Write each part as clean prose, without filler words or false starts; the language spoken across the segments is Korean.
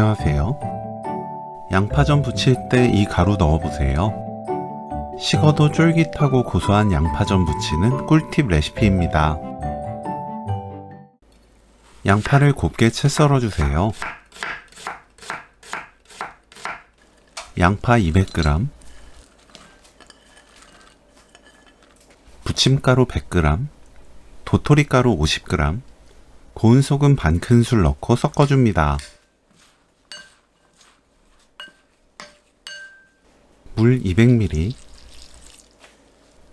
안녕하세요. 양파전 부칠 때 이 가루 넣어보세요. 식어도 쫄깃하고 고소한 양파전 부치는 꿀팁 레시피입니다. 양파를 곱게 채 썰어주세요. 양파 200g, 부침가루 100g, 도토리가루 50g, 고운 소금 반 큰술 넣고 섞어줍니다. 물 200ml,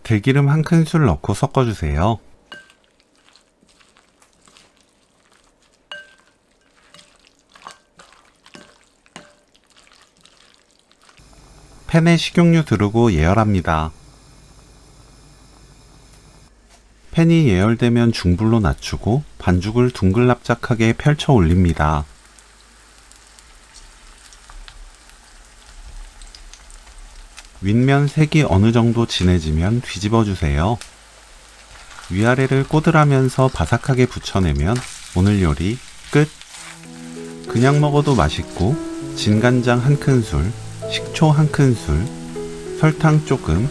들기름 1큰술 넣고 섞어주세요. 팬에 식용유 두르고 예열합니다. 팬이 예열되면 중불로 낮추고 반죽을 둥글납작하게 펼쳐 올립니다. 윗면 색이 어느 정도 진해지면 뒤집어 주세요. 위아래를 꼬들하면서 바삭하게 부쳐내면 오늘 요리 끝! 그냥 먹어도 맛있고 진간장 1큰술, 식초 1큰술, 설탕 조금,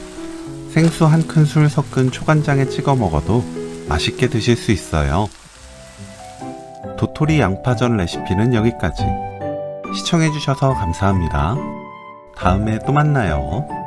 생수 1큰술 섞은 초간장에 찍어 먹어도 맛있게 드실 수 있어요. 도토리 양파전 레시피는 여기까지. 시청해주셔서 감사합니다. 다음에 또 만나요.